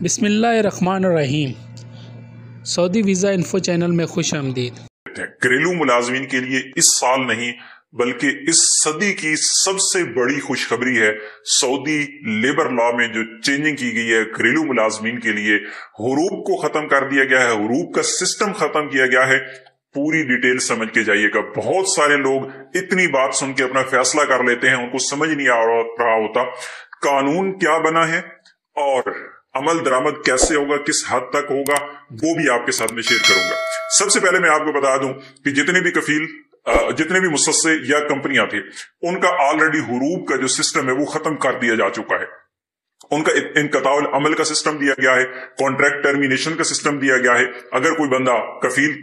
बिस्मिल्लाहिर्रहमानिर्रहीम। Saudi visa info channel में खुश आमदीद। घरेलू मुलाजमीन के लिए इस साल नहीं बल्कि इस सदी की सबसे बड़ी खुशखबरी है। सऊदी लेबर लॉ में जो चेंजिंग की गई है घरेलू मुलाजमीन के लिए, हुरूब को खत्म कर दिया गया है, हुरूब का सिस्टम खत्म किया गया है। पूरी डिटेल समझ के जाइएगा। बहुत सारे लोग इतनी बात सुन के अपना फैसला कर लेते हैं, उनको समझ नहीं आ रहा होता कानून क्या बना है और अमल दरामद कैसे होगा, किस हद तक होगा, वो भी आपके साथ में शेयर करूंगा। सबसे पहले मैं आपको बता दूं कि जितने भी कफील, जितने भी मुसस्से या कंपनियां थी, उनका ऑलरेडी हुरूब का जो सिस्टम है वो खत्म कर दिया जा चुका है। उनका इनकताउल अमल का सिस्टम दिया गया है, कॉन्ट्रैक्ट टर्मिनेशन का सिस्टम दिया गया है। अगर कोई बंदा कफील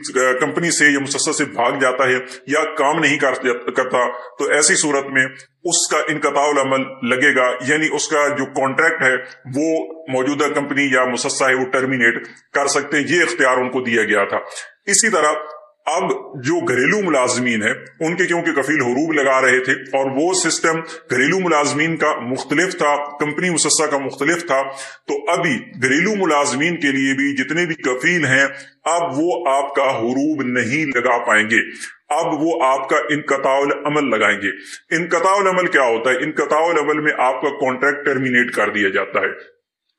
कंपनी से या मुसस्सा से भाग जाता है या काम नहीं करता तो ऐसी सूरत में उसका इनकताउल अमल लगेगा, यानी उसका जो कॉन्ट्रैक्ट है वो मौजूदा कंपनी या मुसस्सा है वो टर्मिनेट कर सकते हैं। ये इख्तियार उनको दिया गया था। इसी तरह अब जो घरेलू मुलाजमीन है उनके, क्योंकि कफील हुरूब लगा रहे थे और वो सिस्टम घरेलू मुलाजमीन का मुख्तलिफ था, कंपनी मुसस्सा का मुख्तलिफ था, तो अभी घरेलू मुलाजमीन के लिए भी जितने भी कफील हैं अब वो आपका हुरूब नहीं लगा पाएंगे। अब वो आपका इनकताउल अमल लगाएंगे। इनकताउल अमल क्या होता है? इनकताउल अमल में आपका कॉन्ट्रैक्ट टर्मिनेट कर दिया जाता है।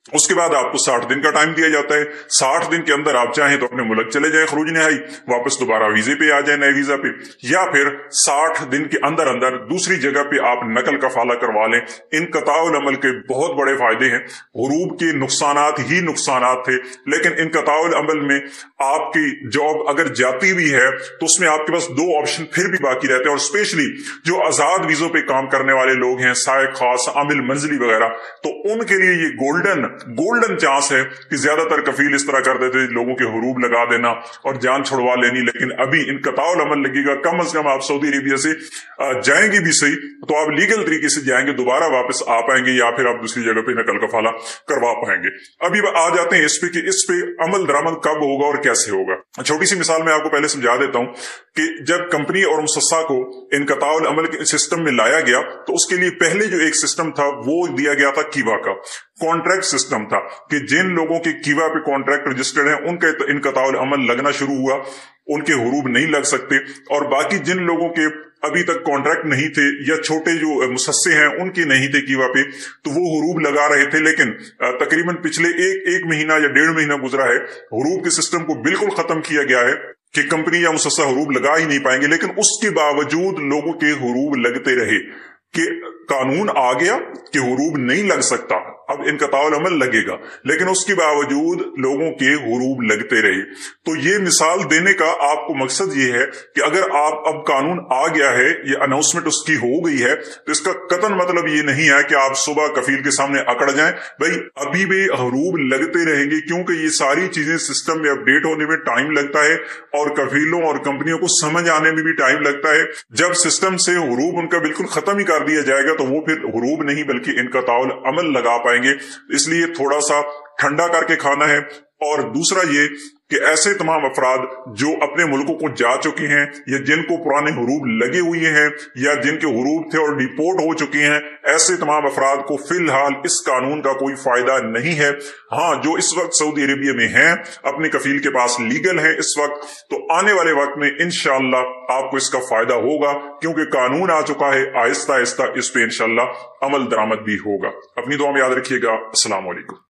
उसके बाद आपको 60 दिन का टाइम दिया जाता है। 60 दिन के अंदर आप चाहें तो अपने मुल्क चले जाए, खरूज नहाई, वापस दोबारा वीजे पे आ जाए, नए वीजा पे, या फिर 60 दिन के अंदर अंदर दूसरी जगह पे आप नकल कफाला करवा लें। इनकताउल अमल के बहुत बड़े फायदे हैं। हुरूब के नुकसानात ही नुकसानात थे, लेकिन इनकताउल अमल में आपकी जॉब अगर जाती भी है तो उसमें आपके पास दो ऑप्शन फिर भी बाकी रहते हैं। और स्पेशली जो आजाद वीजों पे काम करने वाले लोग हैं, सायक खास, आमिल मंजिली वगैरह, तो उनके लिए ये गोल्डन चांस है कि ज्यादातर कफील इस तरह कर देते लोगों के हुरूब लगा देना और जान छुड़वा लेनी, लेकिन अभी इनकताउल अमल लगेगा। कम अज कम आप सऊदी अरेबिया से जाएंगे भी सही तो आप लीगल तरीके से जाएंगे, दोबारा वापस आ पाएंगे या फिर आप दूसरी जगह पे नकल कफाला करवा पाएंगे। अभी आ जाते हैं इस पे कि इस पे अमल दरामद कब होगा और कैसे होगा। छोटी सी मिसाल मैं आपको पहले समझा देता हूं कि जब कंपनी और मुसस्सा को इनकताउल अमल के सिस्टम में लाया गया तो उसके लिए पहले जो एक सिस्टम था वो दिया गया था कीवा का। कॉन्ट्रैक्ट सिस्टम था कि जिन लोगों के कीवा पे कॉन्ट्रैक्ट रजिस्टर्ड है उनका इनकताउल अमल लगना शुरू हुआ, उनके हुरूब नहीं लग सकते। और बाकी जिन लोगों के अभी तक कॉन्ट्रैक्ट नहीं थे या छोटे जो मुसस्से हैं उनके नहीं थे कीवा पे, तो वो हुरूब लगा रहे थे। लेकिन तकरीबन पिछले एक महीना या 1.5 महीना गुजरा है, हुरूब के सिस्टम को बिल्कुल खत्म किया गया है कि कंपनी या मुसस्सा हुरूब लगा ही नहीं पाएंगे। लेकिन उसके बावजूद लोगों के हुरूब लगते रहे कि कानून आ गया कि हुरूब नहीं लग सकता, अब इनकताउल अमल लगेगा, लेकिन उसके बावजूद लोगों के हुरूब लगते रहे। तो ये मिसाल देने का आपको मकसद ये है कि अगर आप अब कानून आ गया है, ये अनाउंसमेंट उसकी हो गई है, तो इसका कतन मतलब ये नहीं है कि आप सुबह कफील के सामने अकड़ जाएं। भाई अभी भी हुरूब लगते रहेंगे, क्योंकि ये सारी चीजें सिस्टम में अपडेट होने में टाइम लगता है और कफीलों और कंपनियों को समझ आने में भी टाइम लगता है। जब सिस्टम से हुरूब उनका बिल्कुल खत्म ही कर दिया जाएगा तो वो फिर हुरूब नहीं बल्कि इनकताउल अमल लगा पाएंगे। इसलिए थोड़ा सा ठंडा करके खाना है। और दूसरा ये कि ऐसे तमाम अफराद जो अपने मुल्कों को जा चुके हैं या जिनको पुराने हुरूब लगे हुए हैं या जिनके हुरूब थे और डिपोर्ट हो चुके हैं, ऐसे तमाम अफराद को फिलहाल इस कानून का कोई फायदा नहीं है। हाँ, जो इस वक्त सऊदी अरेबिया में हैं, अपने कफील के पास लीगल है इस वक्त, तो आने वाले वक्त में इंशाअल्लाह आपको इसका फायदा होगा, क्योंकि कानून आ चुका है। आहिस्ता आहिस्ता इस पे इंशाअल्लाह अमल दरामद भी होगा। अपनी दुआ में याद रखिएगा। अस्सलाम वालेकुम।